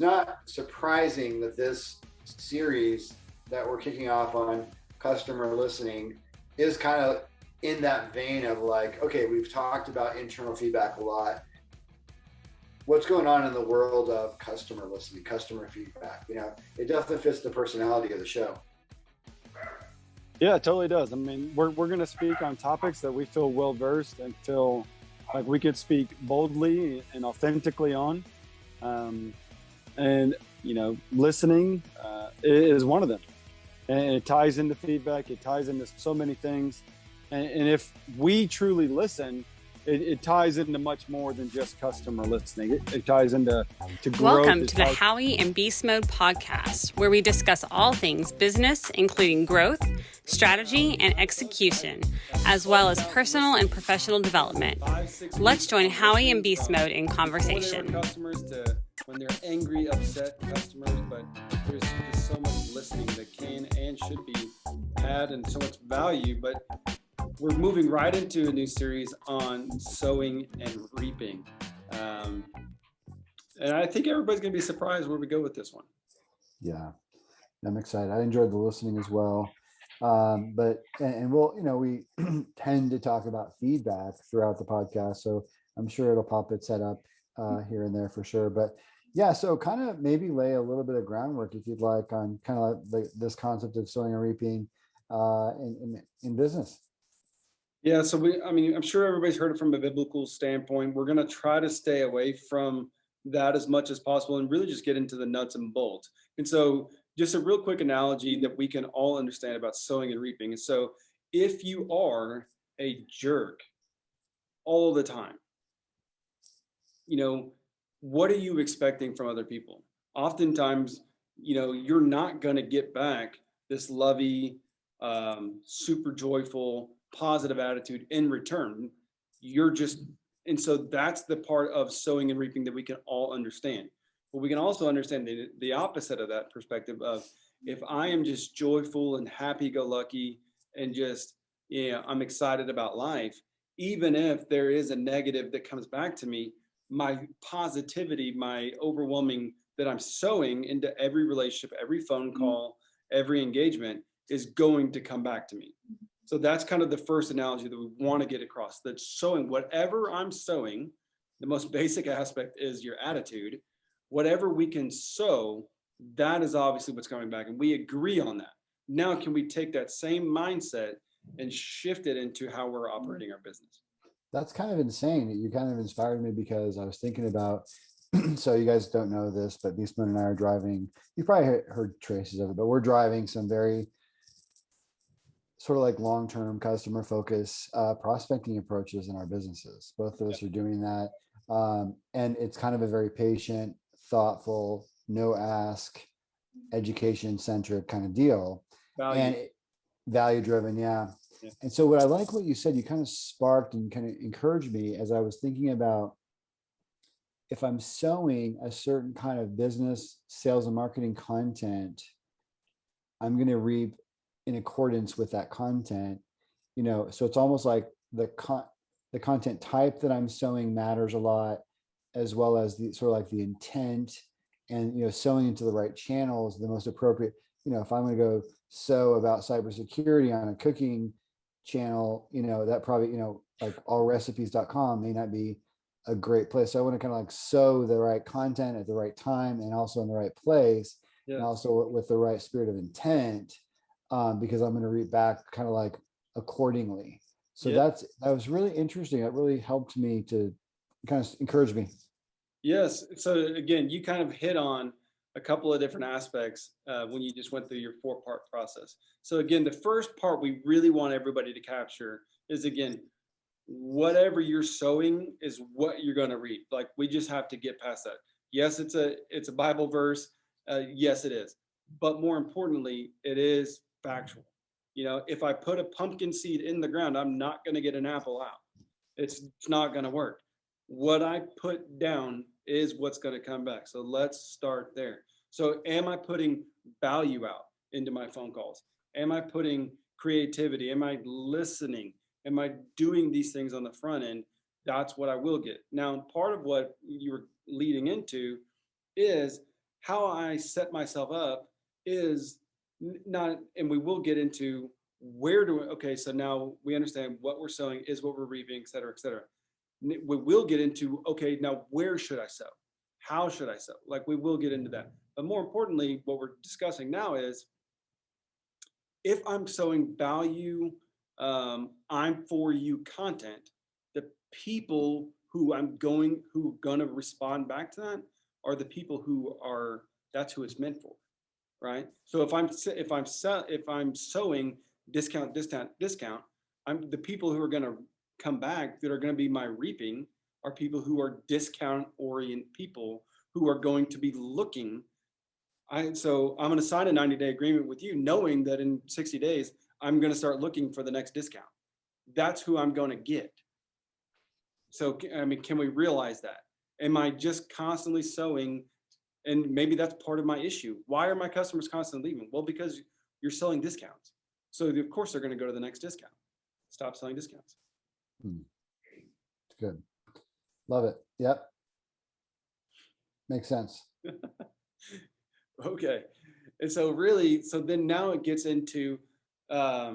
not surprising that this series that we're kicking off on customer listening is kind of in that vein of like, okay, we've talked about internal feedback a lot. What's going on in the world of customer listening, customer feedback? It definitely fits the personality of the show. Yeah, it totally does. I mean, we're going to speak on topics that we feel well versed and feel like we could speak boldly and authentically on. And listening is one of them. And it ties into feedback. It ties into so many things. And if we truly listen, it ties into much more than just customer listening. It ties into growth. Welcome to the Howie and Beastmode podcast, where we discuss all things business, including growth, strategy, and execution, as well as personal and professional development. Let's join Howie and Beastmode in conversation. Customers to when they're angry, upset customers, but there's just so much listening that can and should be had and so much value. But we're moving right into a new series on sowing and reaping. And I think everybody's going to be surprised where we go with this one. Yeah, I'm excited. I enjoyed the listening as well. But we tend to talk about feedback throughout the podcast. So I'm sure it'll pop its head up here and there for sure. But yeah, so kind of maybe lay a little bit of groundwork, if you'd like, on kind of like this concept of sowing and reaping in business. Yeah, so I'm sure everybody's heard it from a biblical standpoint. We're going to try to stay away from that as much as possible and really just get into the nuts and bolts. And so just a real quick analogy that we can all understand about sowing and reaping. And so if you are a jerk all the time, what are you expecting from other people? Oftentimes, you're not going to get back this lovey, super joyful, positive attitude in return. And so that's the part of sowing and reaping that we can all understand. But we can also understand the opposite of that perspective of, if I am just joyful and happy-go-lucky and just, I'm excited about life, even if there is a negative that comes back to me, my positivity, my overwhelming that I'm sowing into every relationship, every phone call, every engagement is going to come back to me. So that's kind of the first analogy that we want to get across, that sowing, whatever I'm sowing, the most basic aspect is your attitude. Whatever we can sow, that is obviously what's coming back. And we agree on that. Now, can we take that same mindset and shift it into how we're operating our business? That's kind of insane. You kind of inspired me, because I was thinking about, so you guys don't know this, but Beastmode and I are driving, you probably heard traces of it, but we're driving some very sort of like long-term customer focus prospecting approaches in our businesses. Both of us are doing that. And it's kind of a very patient, thoughtful, no ask, education centric kind of deal. Value driven. Yeah. And so what you said, you kind of sparked and kind of encouraged me as I was thinking about, if I'm sowing a certain kind of business, sales and marketing content, I'm going to reap in accordance with that content. So it's almost like the content type that I'm sowing matters a lot, as well as the sort of like the intent, and sowing into the right channels, the most appropriate. If I'm going to go sow about cybersecurity on a cooking channel, that probably, like allrecipes.com may not be a great place. So I want to kind of like sow the right content at the right time, and also in the right place, and also with the right spirit of intent, because I'm going to read back kind of like accordingly. So that was really interesting. It really helped me to kind of encourage me. Yes. So again, you kind of hit on a couple of different aspects when you just went through your 4-part process. So again, the first part we really want everybody to capture is, again, whatever you're sowing is what you're going to reap. Like, we just have to get past that. Yes, it's a Bible verse. Yes, it is. But more importantly, it is factual. If I put a pumpkin seed in the ground, I'm not going to get an apple out. It's not going to work. What I put down is what's going to come back. So let's start there. So am I putting value out into my phone calls? Am I putting creativity? Am I listening? Am I doing these things on the front end? That's what I will get. Now, part of what you were leading into is how I set myself up is not, and we will get into where do we, okay, so now we understand what we're sowing is what we're reaping, et cetera, et cetera. We will get into, okay, now where should I sow? How should I sow? Like we will get into that. But more importantly, what we're discussing now is if I'm sowing value, I'm for you content, the people who who are gonna respond back to that are the people who are, that's who it's meant for, right? So if I'm sowing discount, I'm the people who are gonna come back that are gonna be my reaping are people who are discount orient people who are going to be looking. So I'm going to sign a 90-day agreement with you, knowing that in 60 days, I'm going to start looking for the next discount. That's who I'm going to get. So, I mean, can we realize that? Am I just constantly sowing? And maybe that's part of my issue. Why are my customers constantly leaving? Well, because you're selling discounts. So of course they're going to go to the next discount. Stop selling discounts. Good. Love it. Yep. Makes sense. Okay. And so really, so then now it gets into, I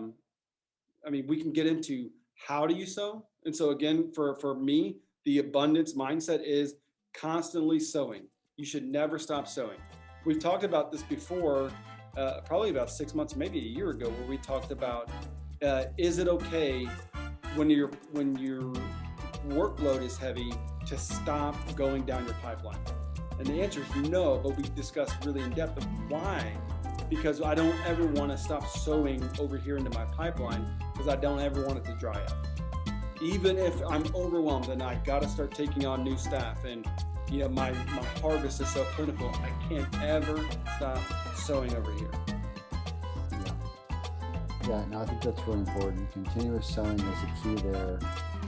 mean, we can get into how do you sow? And so again, for me, the abundance mindset is constantly sowing. You should never stop sowing. We've talked about this before, probably about 6 months, maybe a year ago, where we talked about, is it okay when your workload is heavy to stop going down your pipeline? And the answer is no, but we discussed really in depth of why. Because I don't ever want to stop sowing over here into my pipeline because I don't ever want it to dry up. Even if I'm overwhelmed and I got to start taking on new staff and you know my harvest is so plentiful, I can't ever stop sowing over here. Yeah, no, I think that's really important. Continuous sowing is a key there.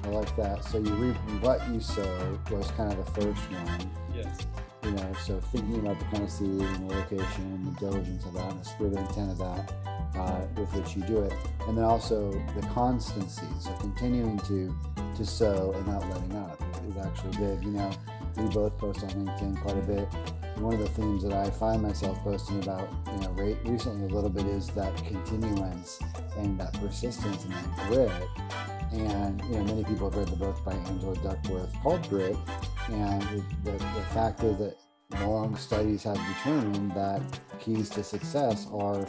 I like that. So you reap what you sow was kind of the first one. Yes. You know, so thinking about the kind of seed and the location and the diligence of that and the spirit and intent of that with which you do it. And then also the constancy. So continuing to sow and not letting up is actually big. You know, we both post on LinkedIn quite a bit. And one of the themes that I find myself posting about, you know, recently a little bit is that continuance and that persistence and that grit. And, you know, many people have read the book by Angela Duckworth called Grit. And the fact is that long studies have determined that keys to success are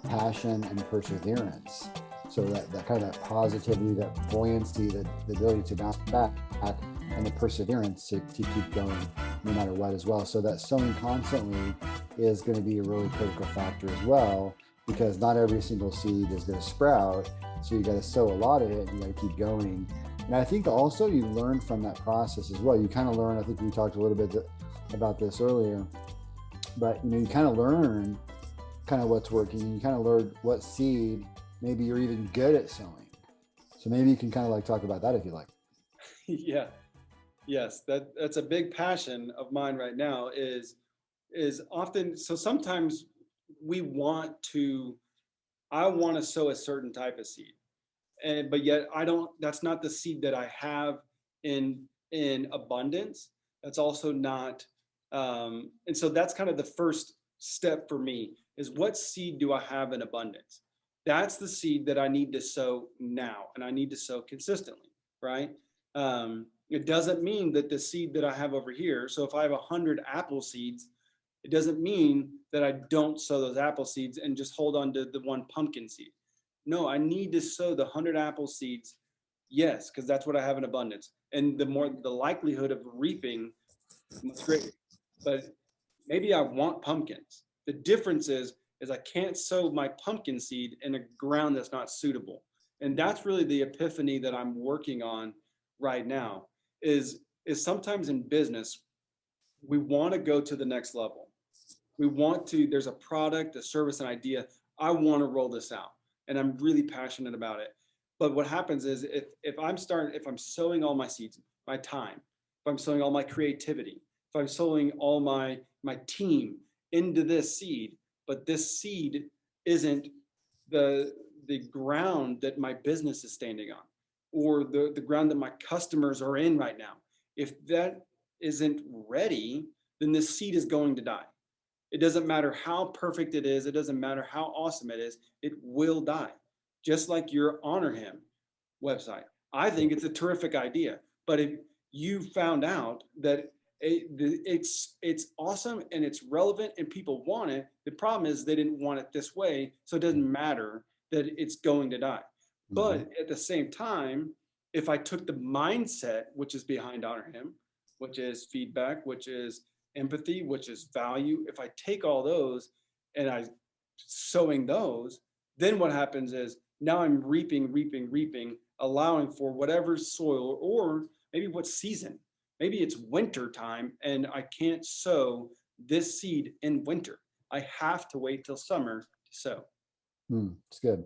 passion and perseverance. So that kind of positivity, that buoyancy, the ability to bounce back, and the perseverance to keep going no matter what as well. So that sowing constantly is going to be a really critical factor as well, because not every single seed is going to sprout. So you got to sow a lot of it and you got to keep going. And I think also you learn from that process as well. You kind of learn, I think we talked a little bit about this earlier, but you know, you kind of learn kind of what's working and you kind of learn what seed maybe you're even good at sowing. So maybe you can kind of like talk about that if you like. Yeah. Yes, that's a big passion of mine right now is often, so sometimes I want to sow a certain type of seed. But yet that's not the seed that I have in abundance. That's also not, and so that's kind of the first step for me is what seed do I have in abundance? That's the seed that I need to sow now and I need to sow consistently, right? It doesn't mean that the seed that I have over here, so if I have 100 apple seeds, it doesn't mean that I don't sow those apple seeds and just hold on to the one pumpkin seed. No, I need to sow the 100 apple seeds. Yes, because that's what I have in abundance. And the likelihood of reaping much greater. But maybe I want pumpkins. The difference is I can't sow my pumpkin seed in a ground that's not suitable. And that's really the epiphany that I'm working on right now is sometimes in business, we want to go to the next level. There's a product, a service, an idea. I want to roll this out. And I'm really passionate about it. But what happens is if I'm sowing all my seeds, my time, if I'm sowing all my creativity, if I'm sowing all my team into this seed, but this seed isn't the ground that my business is standing on, or the ground that my customers are in right now, if that isn't ready, then this seed is going to die. It doesn't matter how perfect it is. It doesn't matter how awesome it is. It will die. Just like your Honor Him website. I think it's a terrific idea. But if you found out that it's awesome and it's relevant and people want it, the problem is they didn't want it this way. So it doesn't matter that it's going to die. But at the same time, if I took the mindset, which is behind Honor Him, which is feedback, which is empathy, which is value, if I take all those and I sowing those, then what happens is now I'm reaping, allowing for whatever soil, or maybe what season. Maybe it's winter time and I can't sow this seed in winter. I have to wait till summer to sow. It's good.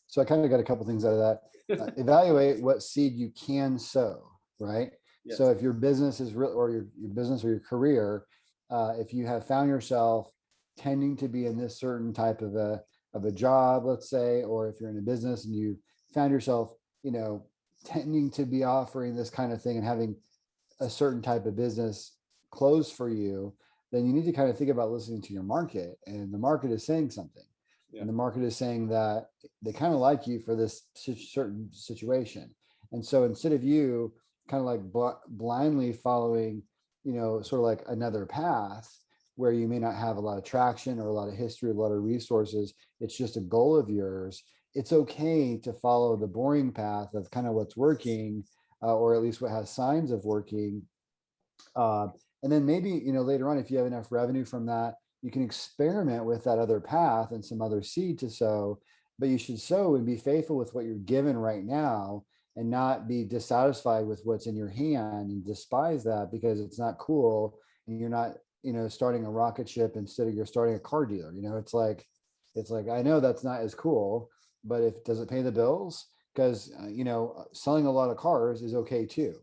So I kind of got a couple things out of that. Evaluate what seed you can sow, right? Yes. So if your business is real, or your business or your career, if you have found yourself tending to be in this certain type of a job, let's say, or if you're in a business and you found yourself, tending to be offering this kind of thing and having a certain type of business close for you, then you need to kind of think about listening to your market. And the market is saying something. Yeah. And the market is saying that they kind of like you for this certain situation. And so instead of you kind of like blindly following, sort of like another path where you may not have a lot of traction or a lot of history, a lot of resources, it's just a goal of yours. It's okay to follow the boring path of kind of what's working, or at least what has signs of working. And then maybe, later on, if you have enough revenue from that, you can experiment with that other path and some other seed to sow, but you should sow and be faithful with what you're given right now and not be dissatisfied with what's in your hand and despise that because it's not cool and you're not, starting a rocket ship instead of you're starting a car dealer. It's like, I know that's not as cool, but does it pay the bills? Because, selling a lot of cars is okay too,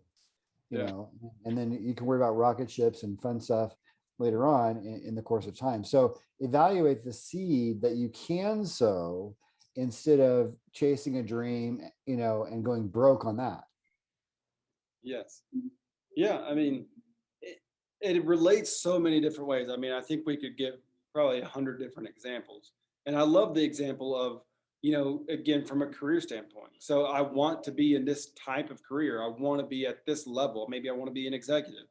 and then you can worry about rocket ships and fun stuff later on in the course of time. So evaluate the seed that you can sow instead of chasing a dream, and going broke on that. Yes. Yeah. I mean, it relates so many different ways. I mean, I think we could give probably 100 different examples. And I love the example of, again, from a career standpoint. So I want to be in this type of career. I want to be at this level. Maybe I want to be an executive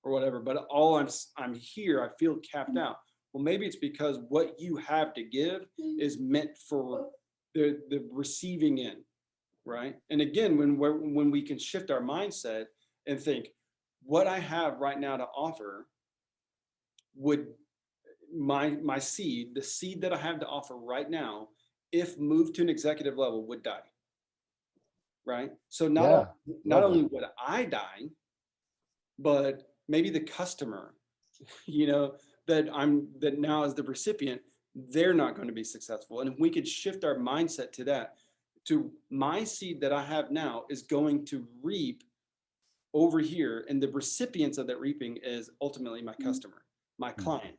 or whatever, but I'm here, I feel capped out. Well, maybe it's because what you have to give is meant for the receiving end, right? And again, when we can shift our mindset and think, what I have right now to offer would my seed, the seed that I have to offer right now, if moved to an executive level, would die, right? So not only would I die, but maybe the customer, that now as the recipient, they're not going to be successful. And if we could shift our mindset to that, to my seed that I have now is going to reap over here, and the recipients of that reaping is ultimately my customer, my client.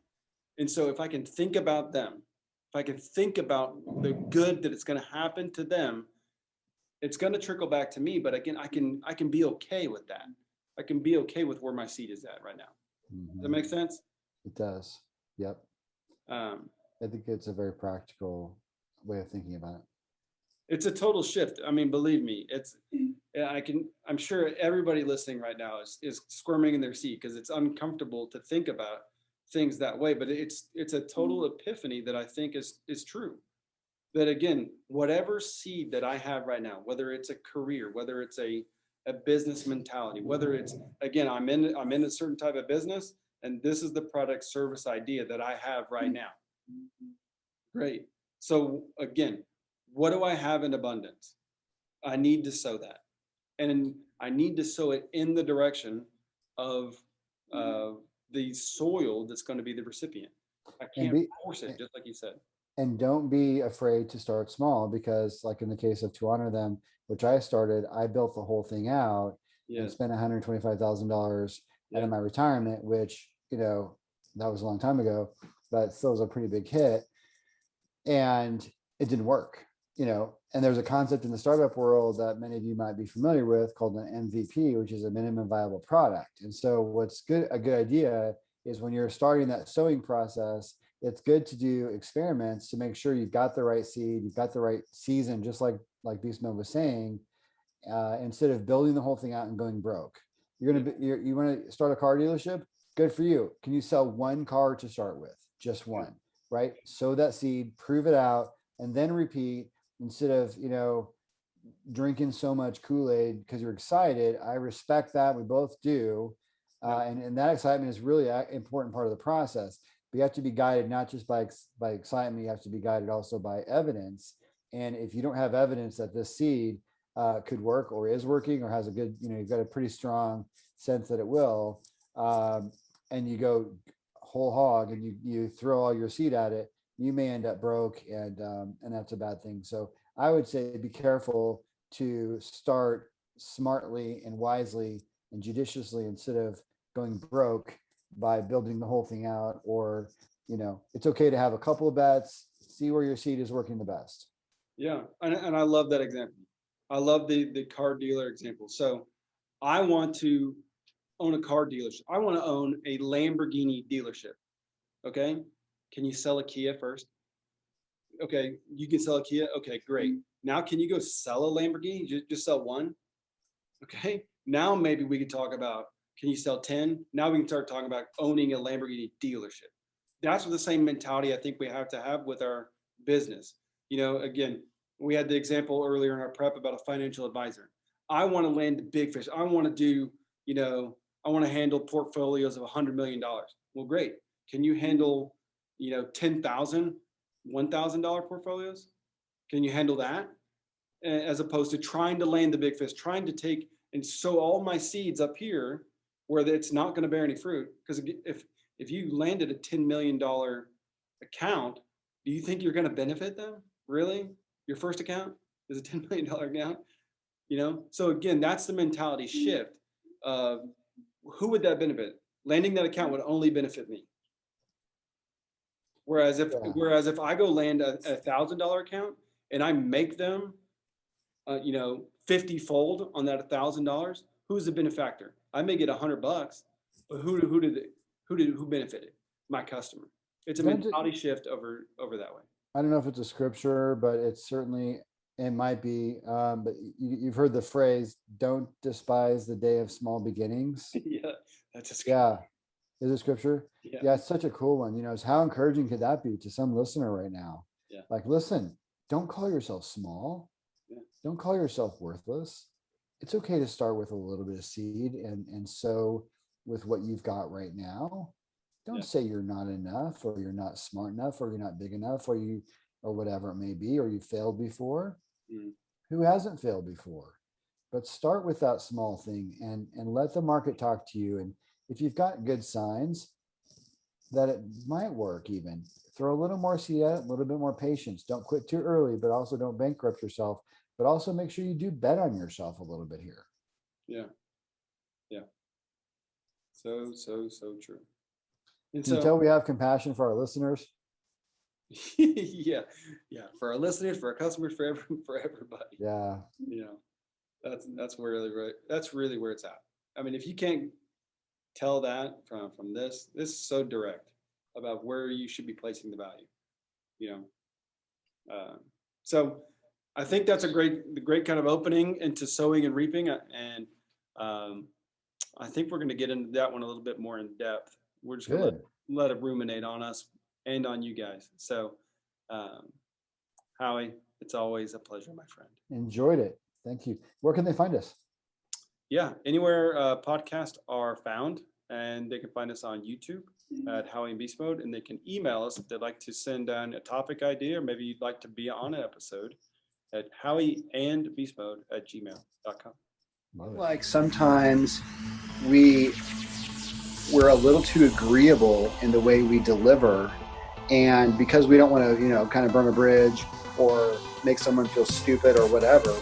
And so if I can think about them, if I can think about the good that it's going to happen to them, it's going to trickle back to me. But again, I can be okay with that. I can be okay with where my seed is at right now. Does that make sense? It does. Yep. I think it's a very practical way of thinking about it. It's a total shift. I mean, believe me, I'm sure everybody listening right now is squirming in their seat because it's uncomfortable to think about things that way, but it's a total epiphany that I think is true. That again, whatever seed that I have right now, whether it's a career, whether it's a business mentality, whether it's, again, I'm in a certain type of business and this is the product service idea that I have right now. Great. So again, what do I have in abundance? I need to sow that. And I need to sow it in the direction of the soil that's going to be the recipient. I can't force it, just like you said. And don't be afraid to start small, because like in the case of To Honor Them, which I started, I built the whole thing out and spent $125,000 out of my retirement, which, that was a long time ago, but still was a pretty big hit. And it didn't work, and there's a concept in the startup world that many of you might be familiar with called an MVP, which is a minimum viable product. And so a good idea is when you're starting that sowing process it's good to do experiments to make sure you've got the right seed, you've got the right season, just like Beastmode was saying, instead of building the whole thing out and going broke. You want to start a car dealership? Good for you. Can you sell one car to start with? Just one, right? Sow that seed, prove it out, and then repeat instead of, drinking so much Kool-Aid because you're excited. I respect that. We both do. And that excitement is really an important part of the process. But you have to be guided not just by excitement, you have to be guided also by evidence. And if you don't have evidence that this seed could work or is working or has a good, you've got a pretty strong sense that it will, and you go whole hog and you throw all your seed at it, you may end up broke, and that's a bad thing. So I would say be careful to start smartly and wisely and judiciously instead of going broke by building the whole thing out. Or, it's okay to have a couple of bets, see where your seed is working the best. Yeah. And I love that example. I love the car dealer example. So I want to own a car dealership. I want to own a Lamborghini dealership. Okay. Can you sell a Kia first? Okay. You can sell a Kia. Okay, great. Now, can you go sell a Lamborghini? Just sell one. Okay. Now maybe we can talk about, can you sell 10? Now we can start talking about owning a Lamborghini dealership. That's the same mentality I think we have to have with our business. Again, we had the example earlier in our prep about a financial advisor. I want to land the big fish. I want to do, I want to handle portfolios of $100 million. Well, great. Can you handle, $10,000, $1,000 portfolios? Can you handle that? As opposed to trying to land the big fish, trying to take and sow all my seeds up here where it's not going to bear any fruit. Because if you landed a $10 million account, do you think you're going to benefit them? Really? Your first account is a $10 million account? So again, that's the mentality shift of who would that benefit? Landing that account would only benefit me. Whereas if I go land a $1,000 account and I make them, 50-fold on that $1,000, who's the benefactor? I may get $100, but who benefited? My customer. It's a mentality shift over that way. I don't know if it's a scripture, but it might be. But you've heard the phrase, "Don't despise the day of small beginnings." Yeah, that's a scripture. Yeah, is it scripture? Yeah, it's such a cool one. It's how encouraging could that be to some listener right now? Yeah. Like, listen, don't call yourself small. Yeah. Don't call yourself worthless. It's okay to start with a little bit of seed and sow with what you've got right now. Don't say you're not enough, or you're not smart enough, or you're not big enough, or whatever it may be, or you failed before. Who hasn't failed before? But start with that small thing and let the market talk to you. And if you've got good signs that it might work, even throw a little more seed at it, a little bit more patience. Don't quit too early, but also don't bankrupt yourself. But also make sure you do bet on yourself a little bit here. Yeah. So true. And Can you tell we have compassion for our listeners? Yeah. For our listeners, for our customers, for everybody. Yeah. That's really right. That's really where it's at. I mean, if you can't tell that from this is so direct about where you should be placing the value. So I think that's a great kind of opening into sowing and reaping, and I think we're going to get into that one a little bit more in depth. We're just going to let it ruminate on us and on you guys. So, Howie, it's always a pleasure, my friend. Enjoyed it. Thank you. Where can they find us? Yeah, anywhere podcasts are found, and they can find us on YouTube at Howie and Beastmode, and they can email us if they'd like to send down a topic idea, or maybe you'd like to be on an episode at howieandbeastmode@gmail.com. Like sometimes we're a little too agreeable in the way we deliver, and because we don't want to, kind of burn a bridge or make someone feel stupid or whatever,